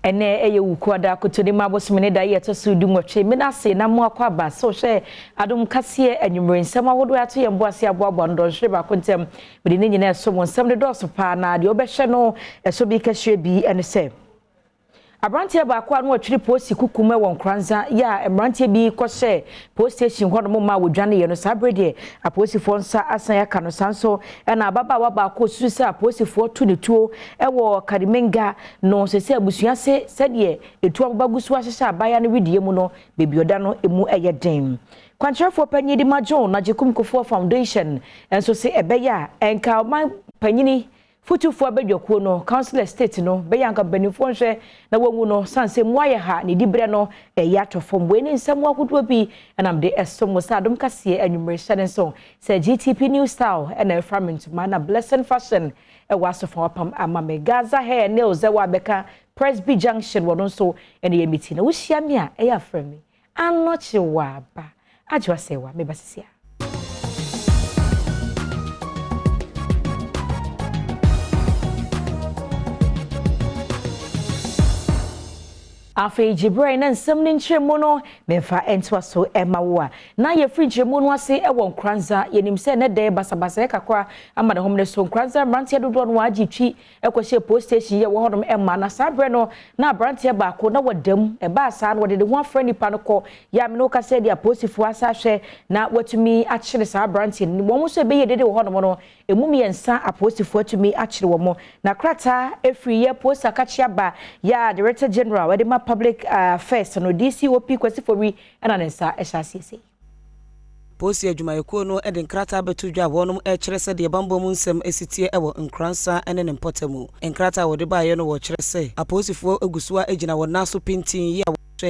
ene eye wukwada kotoni mabosomene da ye to so dumotwe me na se na mo akwaba so hwe adom kase anwumre nsem ahodo ato ye mboase aboabo ndo hwe ba kontem me de nyina eso mo nsem de doso pa na de obehwe no eso bi kahwe bi ene se Abrantie ba kwa no atwiri posi kukume won Nkoranza ya emrantie bi kɔhye post station hɔ no ma wodwane ye no sabrede aposifo nsa asan ya kano sanso na ababa ba ko susa aposifo tu ne tuo ɛwɔ Karimenga no sese abusua se sɛde etu abagusu ahyehye abaya no widie mu no bebioda no emu ɛyɛ den kwankyerefo panyi di majon na Jekum Kofo Foundation enso se ebeya enka man panyini Futufo abedwakuo no council state no beyanka benifo nhwe na wangu no sanse muaye ha ne dibre no eya tofom we ne nsam ahodo bi enamde esom sa adom kase anwumre hyene so se GTP new style na fragment mana blessing fashion e wasofo pam amame Gaza hair nails e wa beka Presby junction wono so ene ye meeting na wo hia me a eya frame anoche wa ba ajwa sewa me basisia Afi Jibril na nsem ne nkyeremu no memfa entwa so emawo na ye free nkyeremu no ase ewo Nkoranza yenim se ne de basabasa kakwa ama ne homne so Nkoranza brantie dodo no agi twi ekwohye post station ye wo hodom emma na sabre no na brantie baako na wadam e ba asa no wode de ho afra nipa no kɔ ya me no ka se dia postifo asa hwe na watumi akyere sa brantie ni wo mo so be ye de wo hodom no emum ye nsa apostifo atumi akyere wo mo na krata efri ye post akachia ba ya director general wede public affairs no DCOP kwesi for enanensa ehasiese Posi adwumayeko no eden krata betudwa wonum kyere se de bambo mu nsem esitie ewo Nkoranza ene ne mpotamu enkrata wode ba ye no wo kyere se aposifo egusuwa egina wona so pintin ya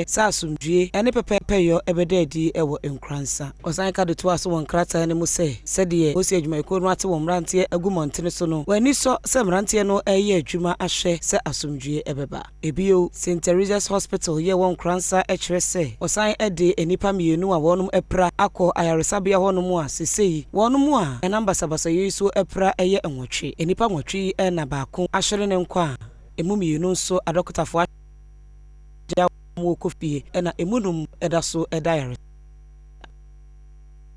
sa asumdue ene pepepe yo ebedadi ewo Nkoranza osan ka de to aso won krata ne mu se de posi adwumayeko no ate won mrantie agumontene so no wani so se mrantie no eye adwuma ahwe se asumdue ebeba ebio St Teresa's Hospital ye won Nkoranza kyere se osan ede enipa mienu a wonum epra akọ ayaresabia honum a sesei wonum a enamba sabasa yesu epra eye enwotwe enipa nwotwe na baako ahwere ne nkwa emu mienu nso adokotafo mo kofie na emunum edaso edayare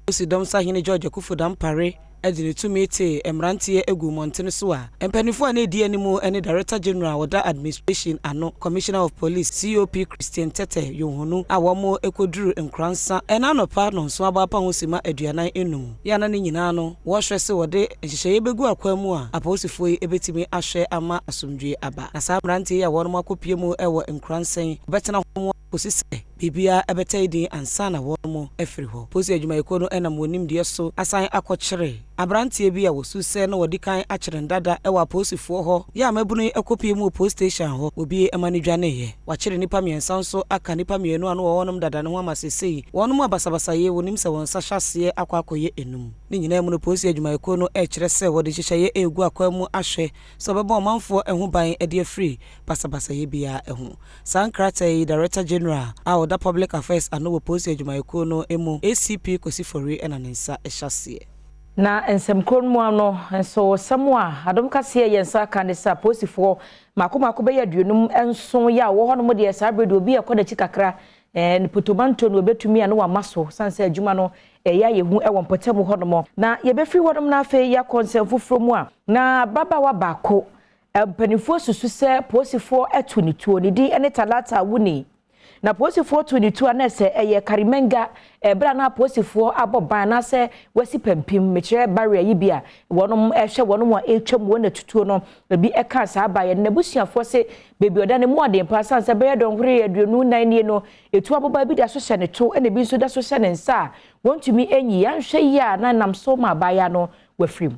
osidom sahine George Akufodam pare edine tumete emrantie egu montene so a empanifo na edi animu ene director general oda administration ano commissioner of police COP Christian Tete yohunu awomo ekoduru Nkoranza ena nopa no so abapa hosima aduanan enum ya na ne nyina no wo hwe se wode ehyehyeye begu akwamu a aposifo ebetimi ahwe ama asomdwe aba na sa emrantie ya wono makopie mu ewo Nkoranza betena homo posise bibia ebetaidi ansa na wono efiri ho posi adwumayeko no ena monim de so asan akokyere abrantie bi a wosuse na wodi kan akyere ndada ewa aposifo ho ya mabunu ekopie mu post station ho obi emanidwane ye wakyere nipa miensa nso aka nipa mienu anu wonom dada ne ho amasesei wonom abasabasa ye wonim se won sahwase akwakoye enum ni nyina mu no posi adwumayeko no kyere se wodi hyehye egu akwamu ahwe so beba omanfo ehu ban ede free basabasa ye bia ehu sankrata director general the public affairs ano posi adwumayeko no emu ACP kosifori enanensa ehyasie na ensem kronmu ano enso samwa adom kase yensa kanisa posifo makoma be yaduonum enso ya wo hono de sabrede obi ekoda chikakra ne potomanto no betumi ane wa maso sanse adwuma no ya yehu ewo mpotamu hono na ye befri hodom na afi ya konsem foforo mu a na baba wa bako panifo susu se posifo etu ni tuo ni di ene talata wuni na posifo 22 anese eye Karimenga bra na posifo aboban na se wasi pampim mekire barrier yi bia wonom ehwe wonom a etwam wona tutuo no bi eka sa abaye na busuafo se bebi oda ne mu ade pa sanse be yedonhore aduonu nan nie no etu aboba bi da so hye ne to ene bi so da so hye ne nsa wontumi enyi ya nhwe yi a na nam so ma abaya no wafrim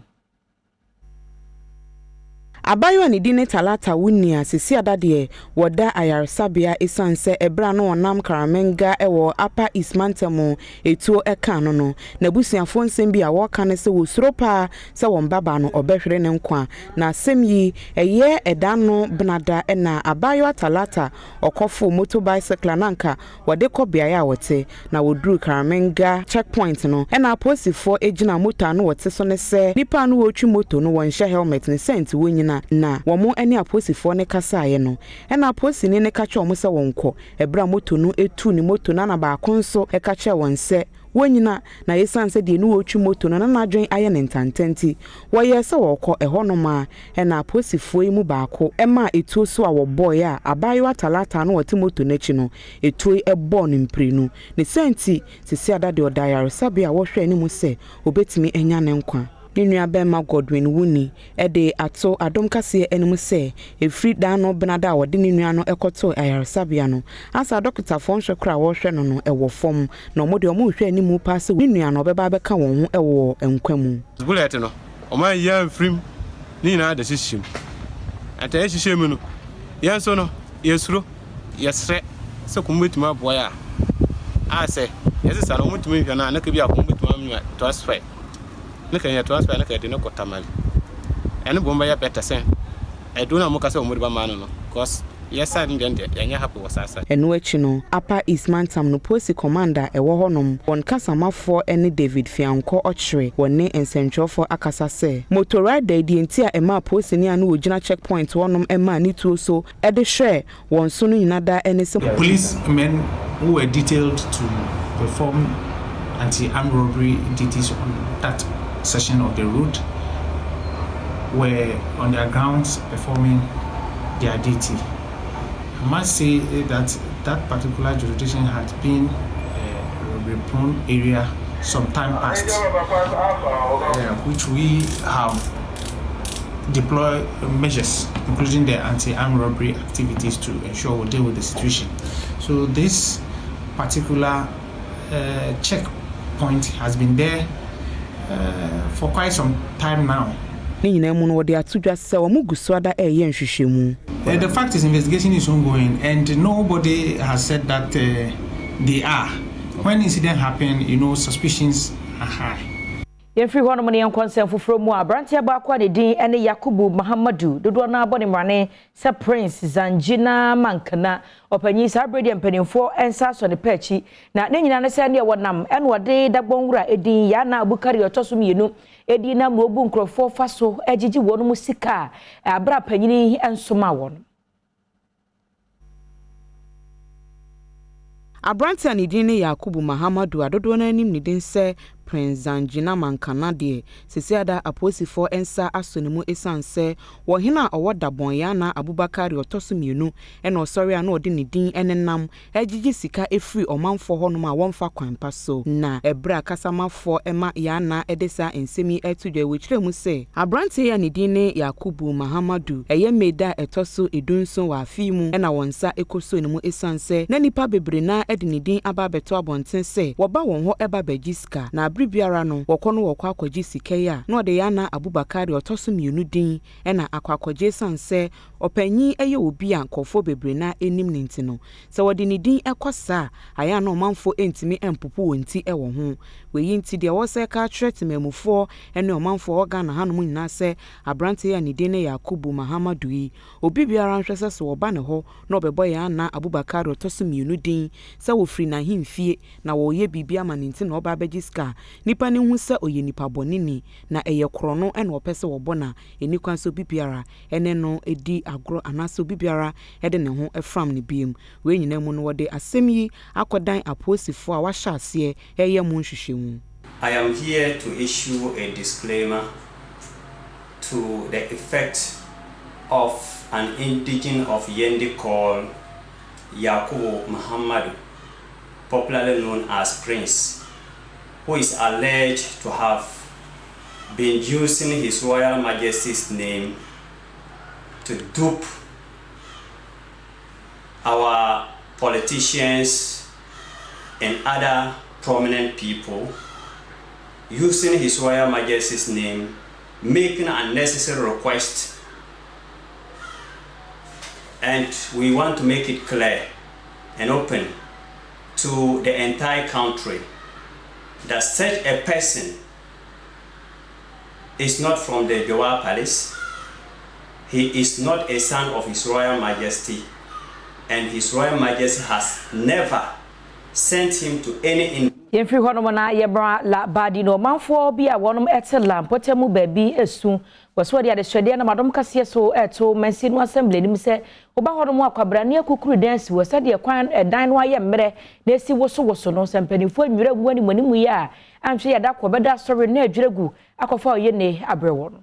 Abayo ni dine talata wunia sisi adade woda ayaresabia esanse ebra no onam Karimenga ewo apa ismantemu etuo eka no na busuafo nsem bi a woka ne se wosropa se won baba no obehwere ne nkwa na asem yi eye eda no benada na abayo talata okofo motorbike nanka wode kobia ya wote na wodru Karimenga checkpoint no na aposifo ejina motor no wote so ne se nipa no wotwi moto no wonhye helmet ne sent wonyina gyina na wɔn ani aposifoɔ ne kasaeɛ no ɛna aposini ne ka kyerɛ wɔn sɛ wɔn kɔ ebra moto no etu ne moto na baako nso ɛka kyerɛ wɔn sɛ wonyina na yesan sɛ de no wotwu moto no na nadwen ayɛ ne ntantenti wɔyɛ sɛ wɔkɔ ɛhɔ no ma ɛna aposifoɔ yi mu baako ɛma etuo so a wɔbɔɔ a abayewa talata no wɔte moto n'akyi no etuo ɛbɔɔ no mpiri no ne senti sisi ada de ɔdayaresabe a wɔhwɛ anim sɛ obetumi anya ne nkwa Nínú abẹ́ma Godwin Wuni ɛde ato Adom kase anim sɛ efiri dan no benada wɔde nínú ano ɛkɔto ayaresabea no asa dɔkita fon hwekra wɔhwɛ no no ɛwɔ fam na ɔmo de ɔmo hwɛ anim pa sɛ nínú ano bɛba bɛka wɔn ho ɛwɔ nkwa mu bullet no ɔmo yɛ mfrim ni na da hyehyem ata hyehyem mu no yɛn so no yɛsuro yɛsrɛ sɛ kombetuma boya a sɛ yɛsesa no ɔmo tumi hwɛ na ka bi a kombetuma mwa transfer ne kan ya transfer ne ka de no kotamal ene bomba ya better sen I do not mokasa omuriba man no cause yes I didn't yanya happy wasasa eno achi no Upper East Mantam no police commander ewo honom won kasamafo ene David Fianko ochre wonne ensentwofo akasa se motor rider di enti a ema police ni anu ogina checkpoint wonom ema ni tuo so e de hwe won so no nyinada ene se police men who were detailed to perform anti-armed robbery duties on that section of the route were on their grounds performing their duty. I must say that that particular jurisdiction had been a robbery-prone area some time past, which we have deployed measures, including the anti-armed robbery activities, to ensure we deal with the situation. So this particular checkpoint has been there for quite some time now. The fact is, investigation is ongoing, and nobody has said that they are. When incident happen, you know, suspicions are high. Yefri hono mani yankwansen foforo mu abrantia ba kwa de din ene Yakubu Muhammadu dodo na abone mrane se Prince Zanjina Mankana opanyi sabredi mpanimfo ensa so ne pachi na ne nyina ne se ne wonam ene wode dagbonwura edin ya na Abukari otosum yenu edin na mrobu nkrofo faso ejiji wonu musika abra panyini ensoma won Abrantia ni din ne Yakubu Muhammadu adodo na anim ni din se Prince Zanjina Mankana de sesiada aposifo ensa asonemu esanse wo hena owodabon ya na Abubakar otosumienu ena osori ana odi ne din enenam ejiji sika efri omanfo honom a wonfa kwanpa so na ebra kasamafo ema ya na edesa ensemi etudwe wechiremu se Abrantie ya ne din ne Yakubu Muhammadu eye meda etoso edunso wa afimu ena wonsa ekoso nemu esanse na nipa bebre na edi ne din aba beto abonten se woba won ho eba bagiska na biara no wokono wokwa akwaji sikeya na ode ya na Abubakar otosumienu din ena akwakwaje sanse opanyi eye obi a nkofo bebre na enim ne ntino se wode ne din ekosa aya na omanfo entimi empopo wonti ewo ho weyi nti de wo se ka tretememufo ene omanfo oga na hanom nyina se Abrante ya ne din ne Yakubu Muhammadu yi obi biara nhwese se woba ne ho na obebo ya na Abubakar otosumienu din se wo firi na himfie na wo ye bibia ma ne ntino oba begiska nipa ne hu se oye nipa bonini na eye krono ena opese wobona eni kwanso bibiara ene no edi agro anaso bibiara ede ne ho efram ne biem we nyina mu no wode asem yi akodan aposifo a wahya ase eye mu nhwehwemu. I am here to issue a disclaimer to the effect of an indigene of Yendi called Yakubu Muhammadu, popularly known as Prince, who is alleged to have been using His Royal Majesty's name to dupe our politicians and other prominent people, using His Royal Majesty's name, making unnecessary requests. And we want to make it clear and open to the entire country that such a person is not from the Joa Palace. He is not a son of His Royal Majesty, and His Royal Majesty has never sent him to any Yemfri hono na yebra la badi no manfo bi a wonom etela mpotemu baabi esu waso dia de hwede na madom kase so eto mansi no assembly nim se oba hono mu akwabra ne akukuru dance wo se de kwan dan no aye mmere na esi woso no sempanifo nwira gu ani manimu ya anhwe ya da ko beda sorry na adwiregu akofa oye ne abrewo no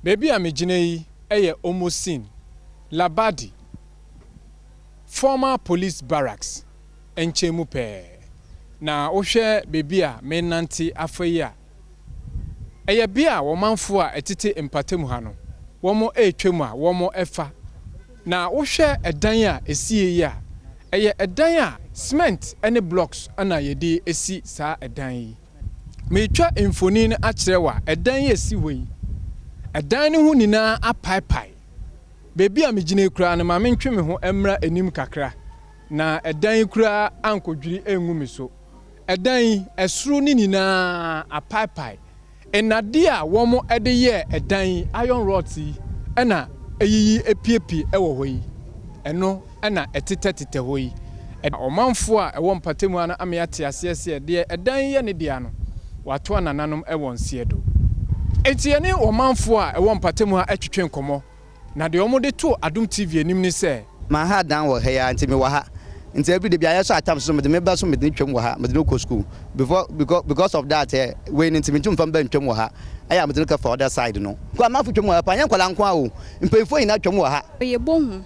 baby amegine yi eye Omosin Labadi former police barracks enchemu pe na ohwe baby a menanti afayi a eye bia wo manfo a etete empatemu ha no wo mo etwemu a wo mo efa na ohwe edan a esie yi a eye edan a cement ene blocks ana yede esi saa edan yi metwa emfonin a kirewa edan yi esi hoyi edan ne hu nina apaipai baby a megine kura na ma mentwe me ho emra enim kakra na edan yi kura ankodwiri engu me so edan esuru ni nina apaipai enade a womo ede ye edan iron rods ena eyiyi epiepi ewo hoyi eno ena etetetete hoyi omanfo a ewo mpatemu ana ameyate asese de edan ye ne dia no wato anananom ewo nsie do etiene omanfo a ewo mpatemu a atwetwe nkomo na de omo de to Adom TV anim ni se ma ha dan wo he ya ntimi wo ha nti every day bia yeso atam so me ba so me twem wo ha me go school because of that we ntimi tum fam ba twem wo ha aya me ka for other side no kwa ma fu twem wo ha pa nya nkwala nkwa o mpefo ina twem wo ha ye bohu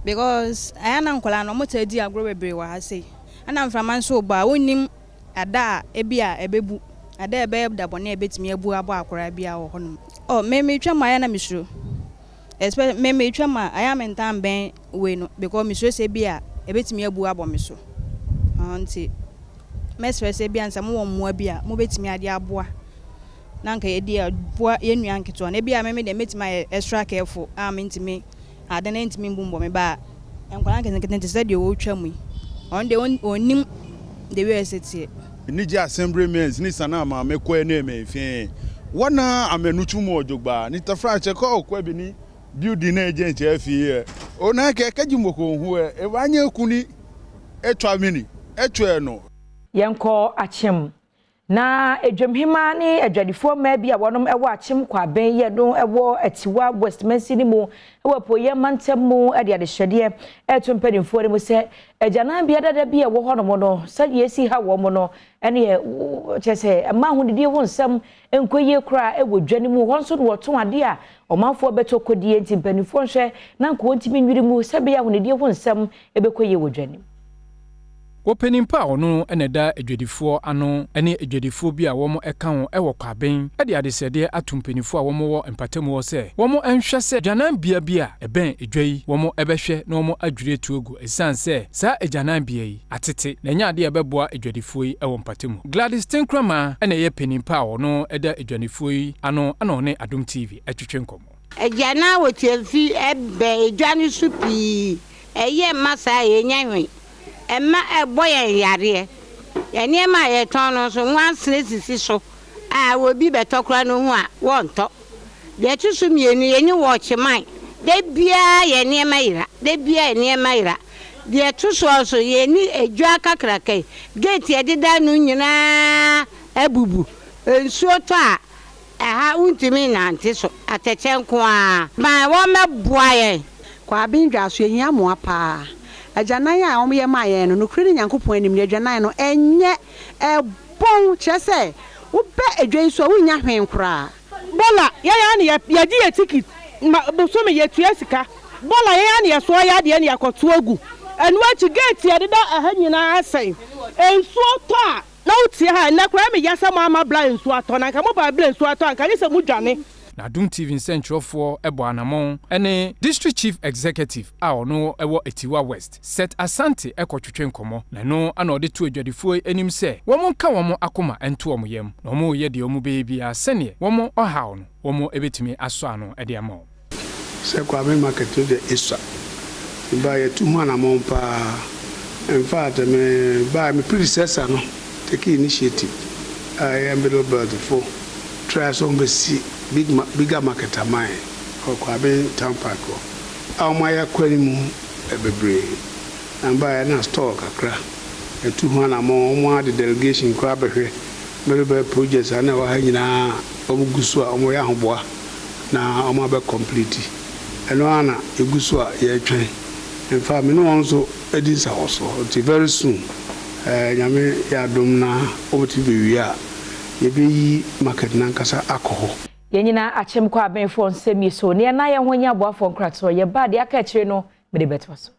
because aya na nkwala no mo ta di agro bebre wo ha sei ana mframa nso ba onim ada ebia ebebu ada ebe da bone ebetimi abu abo akora bia wo hono oh me twem aya na misuro especially me twem aya mentam ben we no because misuro se bia ebetimi abu abo me so anti mesre se bia nsa mo mo bia mo betimi ade aboa na nka ye di aboa ye nua nketo na bia me de metimi extra careful am ntimi ade na ntimi mbumbo me ba enkwala nkete se de wo twam yi on de onim de we setie ni je assembly means ni sana ma me ko ene me fin wona amenuchu mo ojogba ni tafra che ko kwa bi ni building na agent afie ona ke kajimoko hu e wanye kuni etwa mini etwa no yenko achem na edwemhima ne adwadifo ma bia wonom ewo achem kwa ben ye no ewo atiwa Westminster ni mu ewo poye mantem mu ade ade hwede etumpanimfo ne mu se ejana bia dada bia wo honom no sadi esi ha wo mo no ene chese ma hu didi wo nsam enkoye kra ewo dwane mu ho nso wo to ade a omanfo beto kodie ntimpanimfo nhwe na nko ntimi nwiri mu se bia hu didi wo nsam ebekoye wo dwane Openimpa ono eneda edwedifo ano ene edwedifo bi a womo eka ho ewo kwaben ede adesede atumpenifo a womo wo empatemu wo se womo enhwe se dwanan bia bia eben edwai womo ebehwe na womo adwire tuogu esanse sa ejanan bia yi atete na nya ade ebeboa edwedifo yi ewo empatemu Gladys Tenkrama ene ye penimpa ono eda edwanifo yi ano ana one Adom TV atwetwe nkomo ejana wo tiefi ebe edwani supi eye masa ye nyanwe Emma boy yare ene ma ye ton so wan sisi so a wo bi betokra no hu a wonto de tusu mienu ye wo chiman de bia ye ne mayira de bia ne mayira de tusu so ye ni edwa kakrakai gate ye deda no nyina abubu ensuo to a ha untimi na ntiso atechenko a ma wo meboa ye kwa bindwa so ye amo apa ajanan a omo maye no nokuri nyankopon anim ajanan no enye bon chese wo be adwan so wo nya hwen kura bola ya ne ya di ya ticket so me ya tua sika bola ya ne ya so ya de ne yakoto agu enu achi gate ya deda aha nyina asen ensuo to a na utie ha na kura me ya sama ama bla ensuo ato na nka mo ba bla ensuo ato anka ni se mu dwane na Adom TV Centralfo ebo anamon ene district chief executive a ono ewo Etiwa West set asante ekotwetwe nkomo na no ana ode to adwadifo enim se womo nka womo akoma ento womo yem na womo ye de womo beebi a sene womo ohaw no womo ebetimi aso ano ede ama se kwa me market de isa ba ye tu anamon pa in fact me ba me predecessor no take initiative I am middle bird for try some bigger market of mine or Kwabe Town Park. Our Maya Querimu Ebebre and buy a store, a 200 more the delegation crab merebe projects ana wa ha nyina omugusu a omo ya hoboa na omo abe complete eno ana egusu a ye twen in fact me no onso edinsa also very soon nyame ya dom na oboti be wi a ye be yi market na nkasa akoho yenyina achem kwa abenfo nsemi so ne na ye honya aboafo nkrato ye ba de aka kire no me de beto so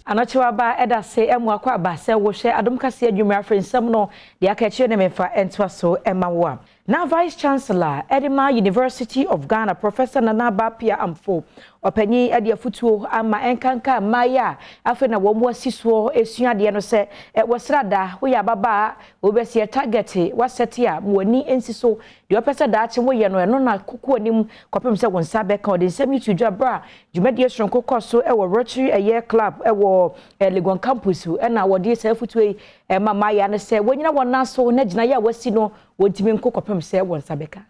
Anachiwa ba eda se emu akwa ba se wo hwe adom kase adwuma afrensam no de aka kire ne mefa entwa so ema wo na Vice Chancellor Edema University of Ghana Professor Nana Bapia Amfo opanyi ade afutuo ama enkanka maya afa na wo mo asisuo esuade no se wosrada wo ya baba obesi target waseti a woni ensiso de opesa da ache wo ye no na kuku anim kopem se wonsa beka ode nsemi tudwa bra jumadi esronko koso ewo Rotary Air Club ewo Legon campus na wode se afutuo ma maya ne se wonyina wona so na gina ya wasi no wontimi nko kopem se wonsa beka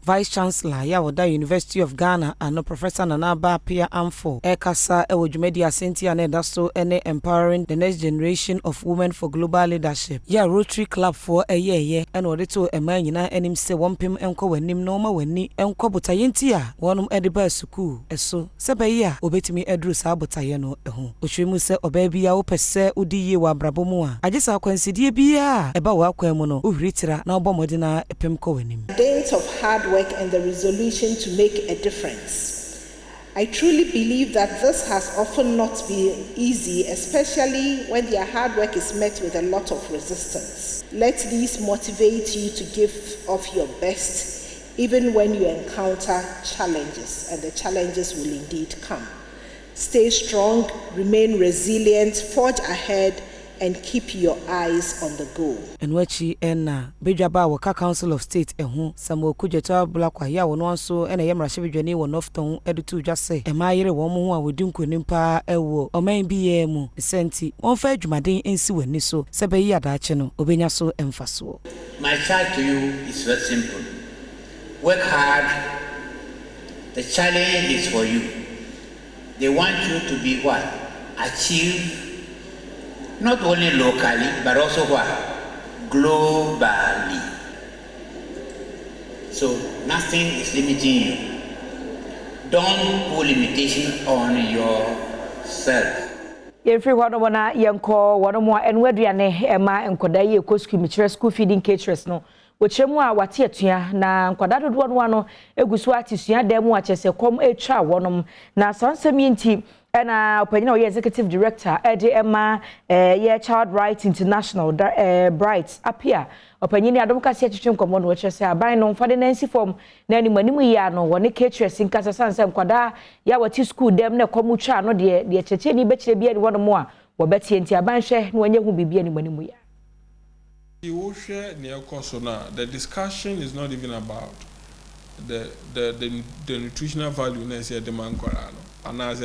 Vice Chancellor Yawoda University of Ghana and Professor Nana Bapia Amfo Ekasa ewo dwumadi asenti ane daso ene empowering the next generation of women for global leadership. Ya Rotary Club for eye and ode to ema nyina enim se wompem enko wanim no ma wani enko botayenti a wonum ediba suku eso sebe ya obetimi edru sa botaye no eho. Otwemu se oba bia wo pese udi ye wa brabo mu a agesa akwansidie bia eba wa akwan mu no ohritira na obomode na epem ko wanim. Days of hard work and the resolution to make a difference. I truly believe that this has often not been easy, especially when their hard work is met with a lot of resistance. Let these motivate you to give of your best, even when you encounter challenges, and the challenges will indeed come. Stay strong, remain resilient, forge ahead, and keep your eyes on the goal. Enwachi ena bedwaba waka Council of State ehu Samuel Kujeto Blakwa ya wono anso ena yemra hwedwani wo Northton edutu dwase emayire wo mo ho a wodi nkonimpa ewo oman biye mu senti wonfa adwumaden ensi wani so sebe yi adaache no obenya so emfaso. My charge to you is very simple. Work hard. The challenge is for you. They want you to be what? Achieve not only locally, but also what? Globally. So nothing is limiting you. Don't put limitation on yourself. Every one of na yanko one more and weduane ema enkoda ye ekosku michire school feeding caterers no wochemu a wate atua na nkwada dodo no ano egusu atisua demu achese kom etwa wonom na sansem yinti na opanyina o executive director Emma ye Child Rights International Bright apia opanyini adom kase atwetwe nkomo no wechese aban no mfade nansi form na animanimu ya no woni caterers nkasa sanse nkwada ya wati school dem na komu twa no de cheche ni bechire bia ni wono mo a wobetie nti aban hwe na wonye hu bibia animanimu ya. The discussion is not even about the nutritional value necessary the Nkoranza. And as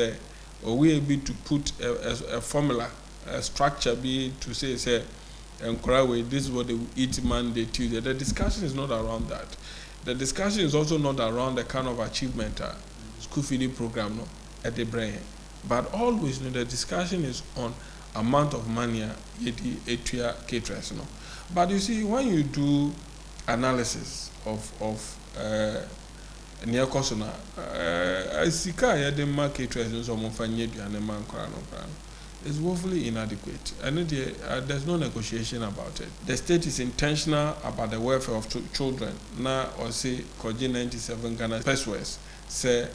or we able to put a formula, a structure be to say Nkoranza, this is what they will eat Monday, Tuesday. The discussion is not around that. The discussion is also not around the kind of achievement school feeding program no at the brain. But always the discussion is on amount of money caterers no. But you see, when you do analysis of near Kosona, Sika ya the market caterers and Nkoranza is woefully inadequate. And there's no negotiation about it. The state is intentional about the welfare of children. Now, or say, Koji 97 Ghana West say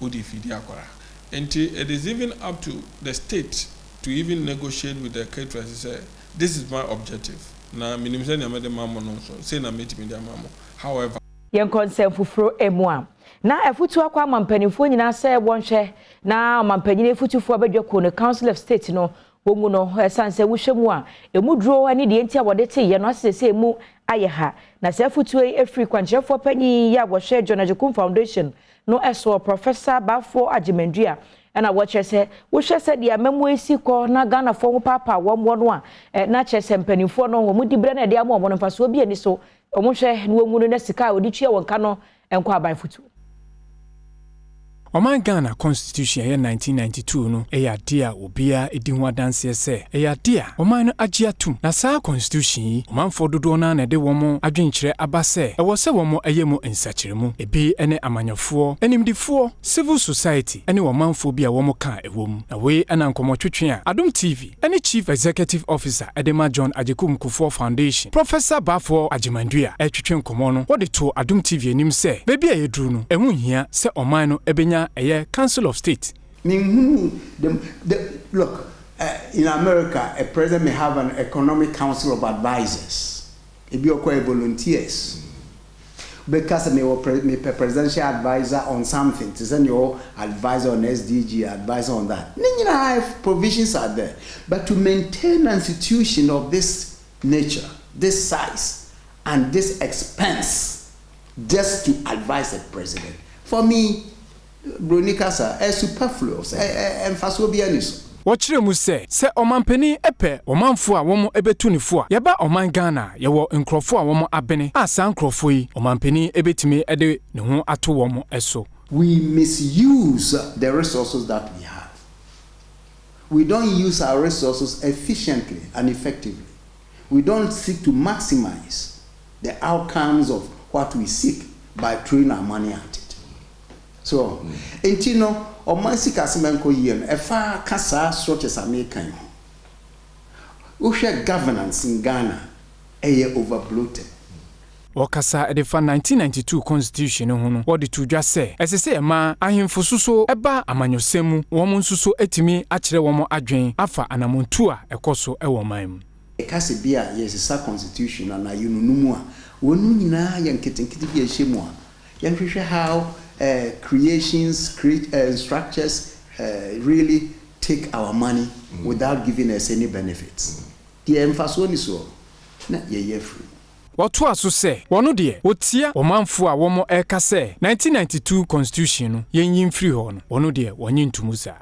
Udi Fidi Akwara. And it is even up to the state to even negotiate with the caterers. Say, this is my objective. Na minimizani ya mede mamo nonso. Say na meti media mamo. However, yen konsem fufuro emwa. Na efutu akwa mampanifo nyina se wonhwe na mampanyine efutufu abedwako no Council of State no womu no sanse wuhwemu a emudro ani de enti abode te ye no asese emu ayeha na se efutu efri kwanchefo panyi ya wohwe Jonajukum Foundation no eso Professor Bafo Agimendua na wochese wohwese de amemu esiko na Ghana fo papa wo no a na chese mpanifo no wo mudi bre na de amo no mfaso obi ani so omonhwe no wonu no sika odi twa wonka no enko aban futu Oman Ghana Constitution ya 1992 no eya dia obia edi ho adanse se eya dia oman no agye atum na saa constitution yi omanfo dodo na de womo adwenkyere abase ewo se womo ayemu nsakiremu ebi ene amanyofo enimdifo civil society ene womanfo bia womo ka ewom na we ana nkomotwetwe a Adom TV ene chief executive officer Edema John Ajekum Kufuor Foundation Professor Bafo Ajimandua etwetwe nkomo no wode to Adom TV enim se bebi ayeduru no emu hia se oman no ebenya a Council of State. Look, in America, a president may have an economic council of advisors. It be volunteers. Because may be a presidential advisor on something. To send your advisor on SDG, advisor on that. Provisions are there. But to maintain an institution of this nature, this size, and this expense, just to advise the president, for me, Bronikasa is superfluous. Emfaso bianiso. Wachire mu se omanpani epe omanfo a womo ebetunifo a yeba oman Ghana yewo nkrofo a womo abene asa nkrofo yi omanpani ebetimi ede ne ho ato womo eso. We misuse the resources that we have. We don't use our resources efficiently and effectively. We don't seek to maximize the outcomes of what we seek by throwing our money at it. So, entino omansi kasimenko yen efa kasa structures American. Usha governance in Ghana eye overbloated. Wakasa edefa 1992 constitution ho no wodi to dwa se esese ema ahemfo suso eba amanyosemu womo suso etimi akire womo adwen afa anamontu a ekoso ewo man. Ekase bia yesesa constitution na yununumu a wonu nyina yanketenkete bia hyemu a yanhwehwe how structures really take our money without giving us any benefits. The emphasis so na ye free. Watu aso se wono de otia omanfo a womo eka se 1992 constitution no yenyin free ho no wono de wonyin tumusa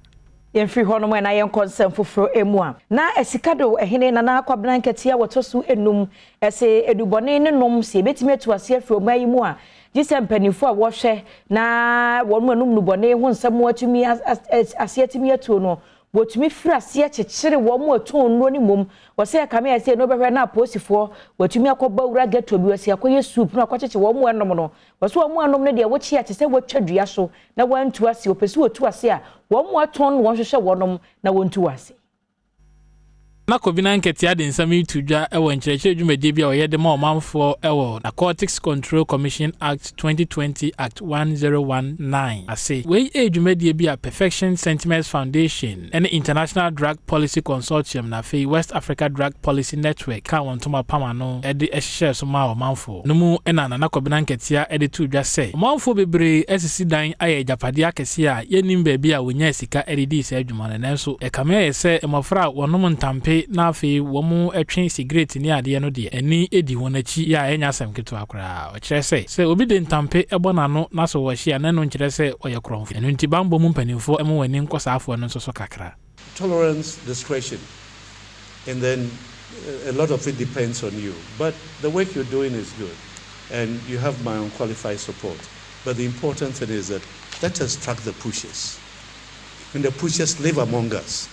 yen free ho no mo na yen concern foforo emu a na esikado ehene na na akwa blanket ya wotosu enum ese edubone ne nom se betime to ase afro mayi mu a jisempanifo a wohwe na wonu anum nubone ho nsam atumi ase atumi atuo no wotumi fira ase akyekyere wo mo aton no ni mom wo se kame ase no behwe na posifo wotumi akoba wura geto bi wase akoye soup na akwakyekye wo mo enom no wo so wo mo anom ne de wo chi akye se wotwadua so na wantu ase opesi wotu ase a wo mo aton wo hwehwe wonom na wontu ase na kobina nketi ade nsam itudwa ewo nkyerɛkyerɛ dwumadie bia oyɛ de ma ɔmanfo ewo Narcotics Control Commission Act 2020 Act 1019 ase wei dwumadie bia Perfection Sentiments Foundation and International Drug Policy Consortium na fei West Africa Drug Policy Network ka wontoma pama no ede ehyehyɛ so ma ɔmanfo no mu na kobina nketi ade tudwa sɛ ɔmanfo bebre esisi dan ayɛ japade akɛse a yenim ba bia wonya sika edidi sɛ adwuma no nanso ekame yɛ sɛ emofra wonom ntampe na fe womu etwen cigarette ni ade no de ani edi wonachi ya enya asem keto akora o kire se obi de ntampe ebona no na so wo hia na no kire se oye kronfo enu nti bambo mu mpanimfo emu wani nkosafo no so kakra. Tolerance, discretion, and then a lot of it depends on you, but the work you're doing is good and you have my unqualified support. But the important thing is that let us track the pushers, and the pushers live among us.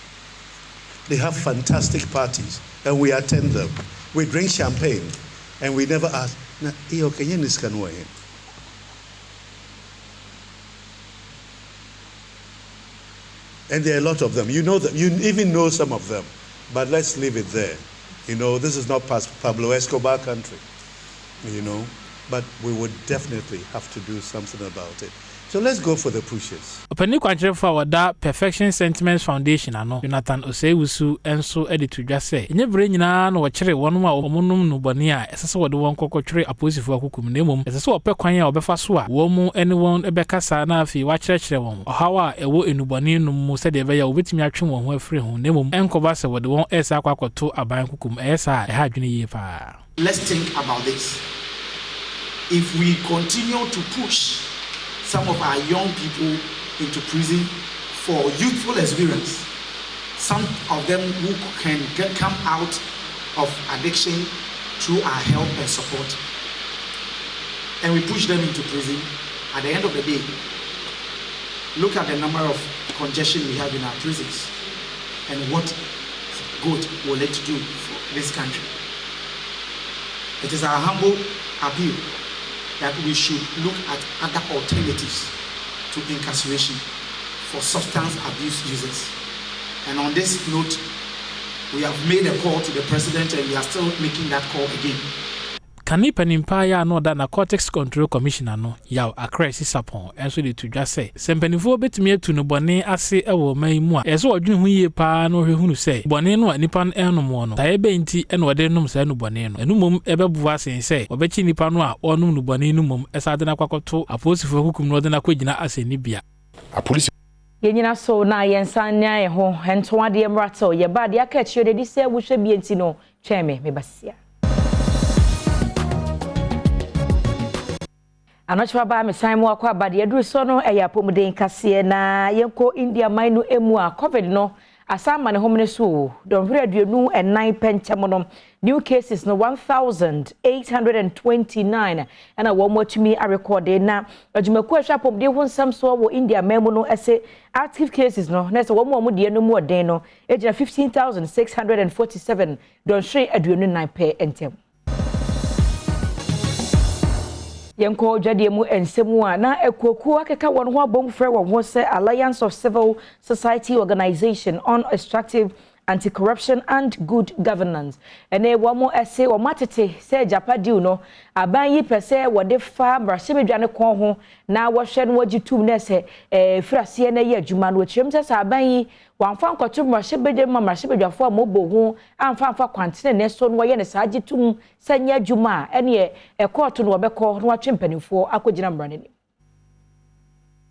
They have fantastic parties, and we attend them. We drink champagne, and we never ask, and there are a lot of them. You know them. You even know some of them. But let's leave it there. You know, this is not Pablo Escobar country. You know, but we would definitely have to do something about it. So let's go for the pushes. Openi kwankyere for wada Perfection Sentiments Foundation ano Jonathan Osewusu enso editu dwa se enyebre nyina na wokyere wonum a omunum no bone a esese wode won kokotwere aposifo akokum na mom esese opɛ kwan a obefa so a wo mu ene won ebekasa na afi wakyerɛkyerɛ won ohawa ewo enubone no mu sɛ de beya obetimi atwe won ho afiri ho na mom enkoba se wode won esa akwakoto aban kokum esa ɛha adwene yie pa. Let's think about this. If we continue to push some of our young people into prison for youthful experience, some of them who can come out of addiction through our help and support, and we push them into prison, at the end of the day, look at the number of congestion we have in our prisons and what good will it do for this country. It is our humble appeal that we should look at other alternatives to incarceration for substance abuse users. And on this note, we have made a call to the president and we are still making that call again. Kani panimpa ya no da Narcotics Control Commissioner no yaw akra sisapon enso de tudwa se sempanifo betumi atu no bone ase ewo man mu a eso odwene hu yie pa no hwehunu se bone no nipa no enom no tae be nti ene wode nom sa no bone no enumom ebebuwa sen se obechi nipa no a onum no bone enumom esade na kwakoto aposifo hukum no de na kwagina ase ni bia apolisi yenyina so na yensanya ye ho hento ade emrato ye ba de aka chire de se wo hwe bi enti no tweme mebasia anochwa ba me san mu akwa ba de aduru so no eya pomuden kase na yenko India manu emu a covid no asama ne homne so don hwere aduonu enan penchem no new cases no 1829 and a one more to me a recorded na ajumaku ahwa pomuden ho nsam so wo India memu no ese active cases no na se wo mo de no mu den no ejina 15647 don hwere aduonu 9 pe entem Yanko Jadiemu and Semua na Ekoku Akeka one ho abom frɛ won ho se Alliance of Civil Society Organization on Extractive Anti-Corruption and Good Governance. Ene wamo ese wo matete se japadi no aban yi pese wo de fa brashebedwane kon ho na wo hwe no wagitum na se frase na ye adwuma no chirem se aban yi wanfa nkoto brashebedwe ma brashebedwafo amobo ho amfa kwantene ne so no wo ye ne sa agitum sanya adwuma ene court no obekọ no atwempanifo akogina mbrane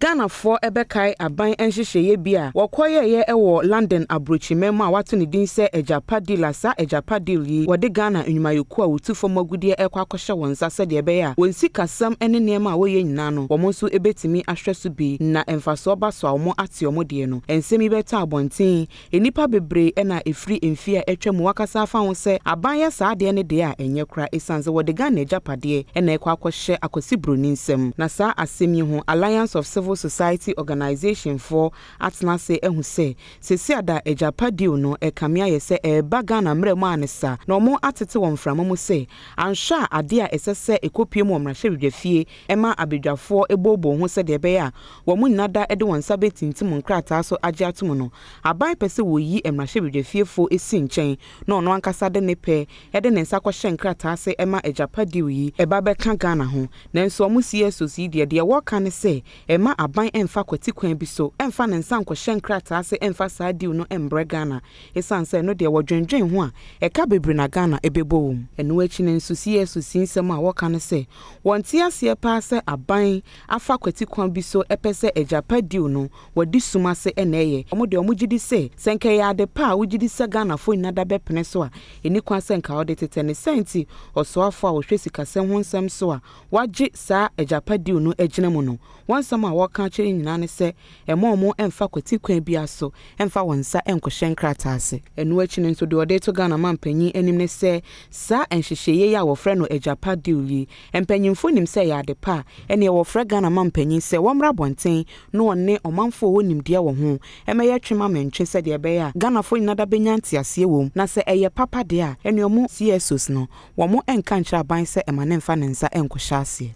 Ghana for ebekai aban enhyehyeye bia wokoye ewo London abrochimem a wato ne din se ejapadi lasa ejapadi yi wode Ghana enyumayoku a wotufo magudie ekwakɔhye wonsa se de ebeya wonsi kasam ene niema a woye nyina no womo nso ebetimi ahweso bi na emfaso ba so awomo ate omo de no ensemi beta abonten enipa bebre na efri emfi a etwam wakasa afa ho se aban ya saa de ne de a enye kra esanze wode Ghana ejapade na ekwakɔhye akosibro nsem na saa asemi ho Alliance of Civil Society Organization for atnase ehu se sesiada ejapadi no ekamia ye se eba Ghana mremu anesa na omo atete won framo mu se ansha ade a esese ekopie mu omrahye bidwafie ema abedwafo ebobo ho se de be ya wo mu nada ede won sabe tintim nkrata so age atom no abai pese wo yi emrahye bidwafie fo esi nchen na ono ankasa de ne pe ede ne nsa kwhye nkrata se ema ejapadi yi eba beka Ghana ho na nso omo sie society de wo kan se ema aban emfa kwati kwan bi so emfa ne nsa nkwhye nkrata se emfa saa diu no embre Ghana esanse no de wodwendwen ho a eka bebre na Ghana ebebowom eno achi ne nso sie nsem a woka ne se wonte ase pa se aban afa kwati kwan bi so epese ejapadi no wadi suma se eneye omo de omo gidi se senke ya de pa wogidi se Ghana fo nada bepene so a eni kwa se nka ode tete ne senti oso afo a wohwe sikasem ho nsem so a wagye saa ejapadi no agina mu no wansam a woka chiri nyina ne se emomo emfa kwati kwan bia so emfa wonsa enkohye nkrata ase enu achi ne nso de ode to Ghana mampanyi enim ne se saa enhyehyeye ya wofre no ejapadi yi empanyimfo nim se ya de pa ene wofre Ghana mampanyi se womra bonten no one omanfo wonim de wo ho emeye twema mentwe se de be ya Ghana fo nyina da benyanti ase wom na se eye papa de a ene omo CSOs no womo enka nkyra ban se emane mfa ne nsa enkohye ase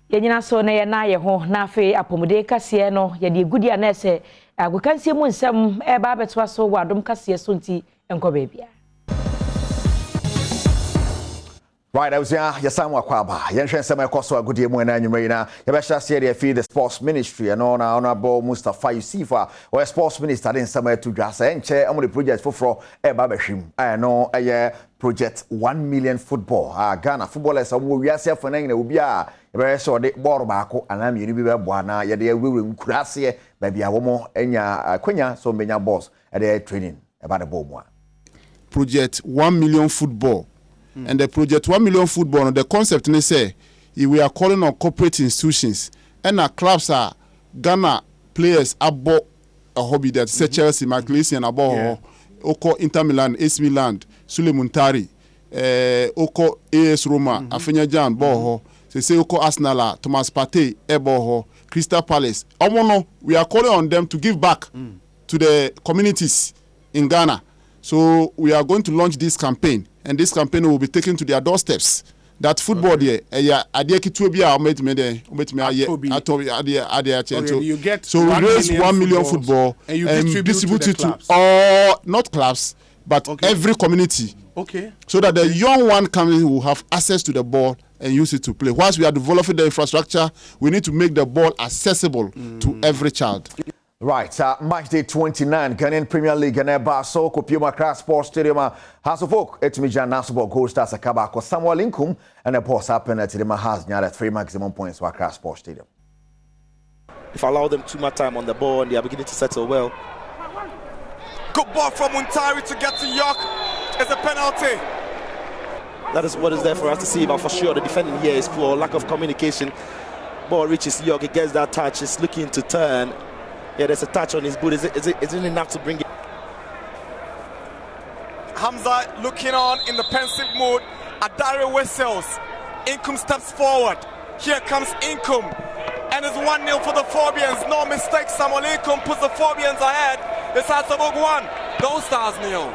yenyina so na ye na ye ho na afi apomode kase no ye de gudi ana se agokansie mu nsem eba abetwa so wadom kase so nti enko baabia Right, I was here. Yasamu Akwaba. Yenshwe nsema ekoso agudie mu na anwumre na yebehya se de the sports ministry and on honorable Mustafa Yusufa or sports minister den nsema to dwasa enche amule project foforo eba behwim. No project 1 million football. Ghana footballers omo wiase afana na obi a yebehya so de ball baako anam yiri bi bebo na yede awurem kurase ba bia womo enya kwanya so menya boss e training eba de ball mu. Project 1 million football. And the project 1 million football, the concept they say, we are calling on corporate institutions and our clubs are Ghana players about a hobby that say Chelsea, Maglesi and about Oko Inter Milan, AC Milan, Sule Muntari, Oko AS Roma, Afenya Jan, Boho. say Oko Arsenal, Thomas Partey, Eboho, Crystal Palace. We are calling on them to give back to the communities in Ghana. So we are going to launch this campaign, and this campaign will be taken to their doorsteps. That football there, you get so we raise 1 million football and you distribute it to all, not clubs, but every community. Okay. So that the young one coming will have access to the ball and use it to play. Whilst we are developing the infrastructure, we need to make the ball accessible to every child. Right, match day 29, Ghanaian Premier League, Ghana Baso, Kopioma Accra Sports Stadium, House of Folk, Etimijan Nasobo, Gold Stars, Akabako, Samuel Linkum, and the boss happened at the has near 3 maximum points for Accra Sports Stadium. If I allow them too much time on the ball and they are beginning to settle well. Good ball from Muntari to get to York. It's a penalty. That is what is there for us to see, but for sure the defending here is poor, lack of communication. Ball reaches York, he gets that touch, he's looking to turn. Yeah, there's a touch on his boot. Is it enough to bring it? Hamza looking on in the pensive mood. Adare whistles. Inkum steps forward. Here comes Inkum. And it's 1-0 for the Phobians. No mistake. Samuel Inkum puts the Phobians ahead. It's Asabog 1. Gold Stars 0.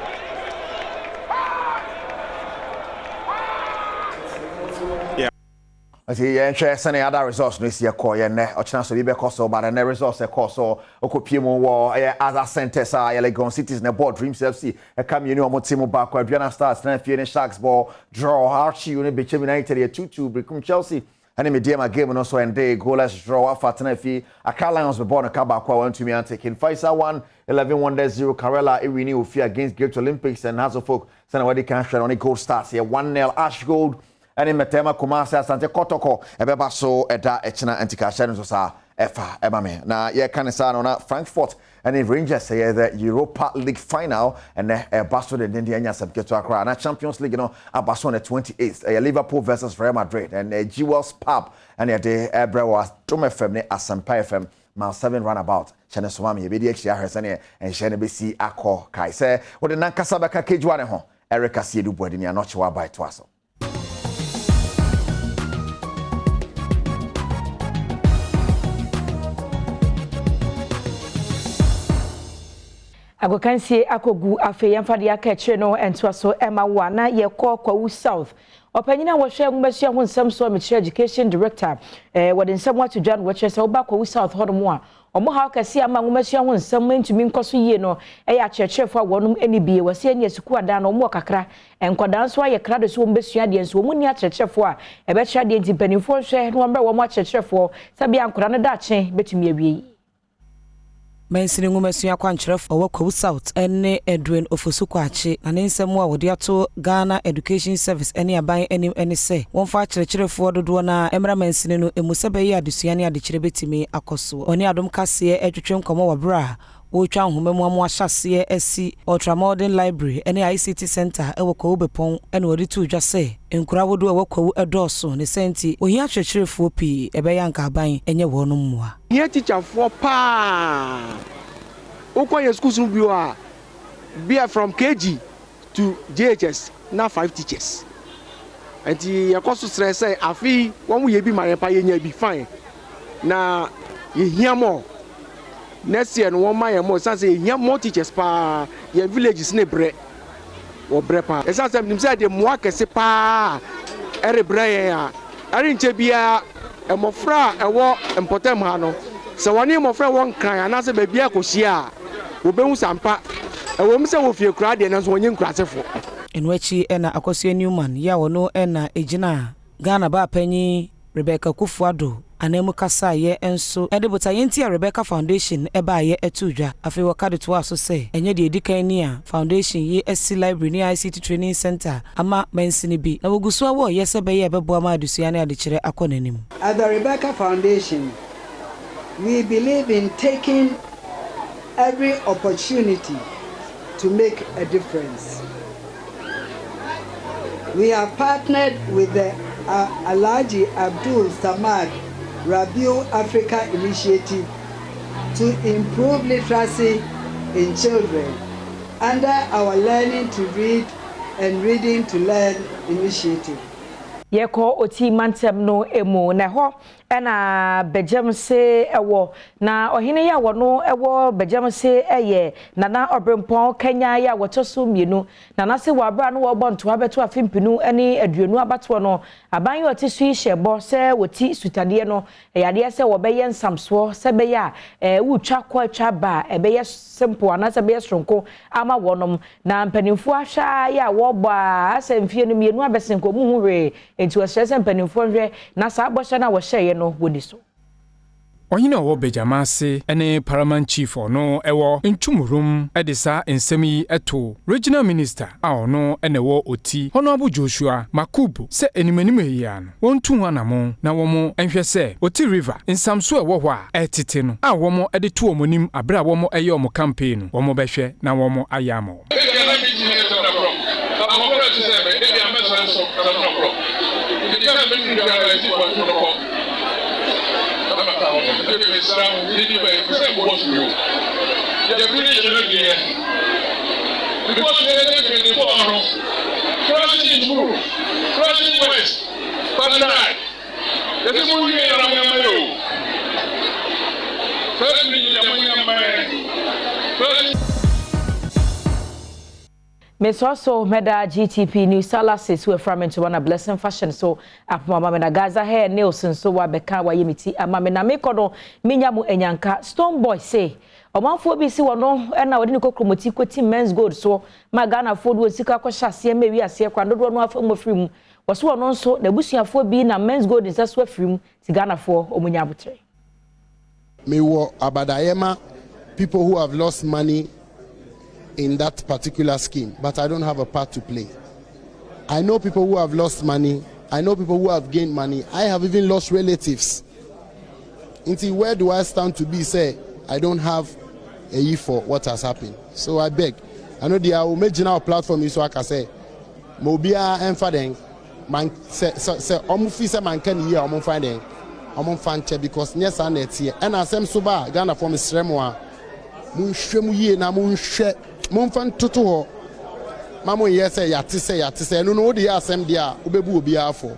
As he enters any other resource, no see a call, and a chance to be because of but a resource, a course, or Okopimo war, other centers are Legon cities, and board Dreams FC, a community of Motimo back where Vienna Stars, Nanfian Sharks ball, draw Archie, Unit Bechem United, 2-2, Bricum Chelsea, and a medium game, and also and day, goalless draw for Tenefi, a Car Lions were born a Kabakwa, 1-2 and taking Faisal 1, 11-1-0, Carella, Irini will fear against Great Olympics, and Hazelfolk, Sanawadi Cancer on a gold starts here, 1-0 Ash Gold. And in Metema Kumasi Asante Kotoko ebeba so eda echina antikasha so sa efa ebame na ye kanisa no na Frankfurt and in Rangers say the Europa League final and baso de Indiana Sabketo Accra na Champions League no abaso on the 28th Liverpool versus Real Madrid and Jewels Pub and the Ebrewa Dome FM ne Asampa FM mile 7 runabout chene somami e be di exia hwesene and chene be si akọ kai say wo de nankasa beka kejua ne ho Erica Siedu Boadi ne anochewa by to aso. Agokansie akogu afe yamfade aka kire no ento so Emma wa na ye kwa South opanyina wo hwe ngumesua ho nsem so me education director wode nsem watu John wo kire se oba kwa South hodomo a omo ha kase ama ngumesua ho nsem ntumi nkoso yie no ya kirechefo wonum enibie wase anya suku ada na omo kakra enkodan so aye krado so mbesua de nso omo ni akirechefo a ebe kira de ntimpanifo hwe no mbe wo mo akirechefo sabi ankora no dache betumi awie Mensini ngumesua kwa ncheref owa South ene Edwin Ofosukwachi na nsem wa wode ato Ghana Education Service ene aban enim ene se wonfa kyerɛkyerɛfo dodo na emra mensini no emusebe yi adesua ne adekyerɛ betimi akoso oni adom kase etwetwe nkomo wa bra wo twa nhomemu amu ahyase esi Ultramodern Library ene ICT Center ewo kwa ubepon ene wodi tu dwa se nkura wodo ewo kwa edoso ne senti ohia kyerɛkyerɛfo pi ebeya nka aban enye wono mmua here teacher for pa ukwa schools no be from KG to JHS na 5 teachers and the cost stress say afi won we bi mare pa yenya bi fine na ye hia more next year no one my more say hia more teachers pa ye villages ne bre wo bre pa e say nim say de mo akese pa ere bre ya are nche bia emofra ewo important ha no se woni emofra won kan anase ba bia kohia obehu sampa ewo mse wo fie kura de na so wonye nkurasefo enwachi ena akosie Newman ya wono ena ejina Ghana ba panyi Rebecca Kufuado anemu kasa ye enso edebota yenti a Rebecca Foundation eba ye etudwa afi wakade to aso se enye de edikan ni a foundation ye SC Library ni ICT Training Center ama mensini bi na woguso awo ye se be ye bebo ma adusua ne adekire akonanim. At the Rebecca Foundation, we believe in taking every opportunity to make a difference. We have partnered with the Alhaji Abdul Samad Rabiu Africa Initiative to improve literacy in children under our Learning to Read and Reading to Learn initiative. Yeko oti mantem no emu na ho na bejam se ewo na ohene ya wono ewo bejam se eye nana obrempon Kenya ya wotoso mienu nana se wabra no wo bonto abeto afimpinu ene aduonu abato no aban yo ti su ihye se woti sutade no yade se wo beye nsamso se be ya wutwa kwa twa ba ebeye simple ana se be stronko ama wonom na mpanimfu ahwa ya wo ba asemfie no mienu abesenko mu huree enti wɔhyɛ mpanimfo hwɛ na saa bɔhyɛ na wɔhyɛ no wodi so. Onyina wo bejamase ene paramount chief ono ewo ntumurum edisa ensemi eto regional minister a ono ene wo oti honorable Joshua Makubu se enimanimu eya no wontu hanamo na womo enhwe se oti river nsamso ewo ho a etete no a womo ede to omonim abra womo eye omo campaign no womo behwe na womo ayamo. Miss also meda GTP New Salasis who are from into one a blessing fashion so apoma me na Gaza hair Nelson so wa beka wa yemiti ama me na me kodo minya mu enyanka Stone Boy say omanfo bi si wono na wodi ne kokromoti kwati men's gold so ma Ghana fo do sika kwhya ase ma wi ase kwa dodo no afa mofrim wo so wono nso na busuafo bi na men's gold nsa so afrim ti Ghana fo omunya abotre me wo abadayema people who have lost money in that particular scheme, but I don't have a part to play. I know people who have lost money. I know people who have gained money. I have even lost relatives. Until where do I stand to be? Say, I don't have a year for what has happened. So I beg. I know the original platform is so I can say, Mobia and Fadeng, man, say, Omufisa man can hear Omon Fadeng, Omon Fanche because yes, I net here. And as I'm Suba, Ghana from Sremwa, Munshemu ye na Munshe. Mumfan tutu ho mamo yese yatise no no de asem dia obebu obi afo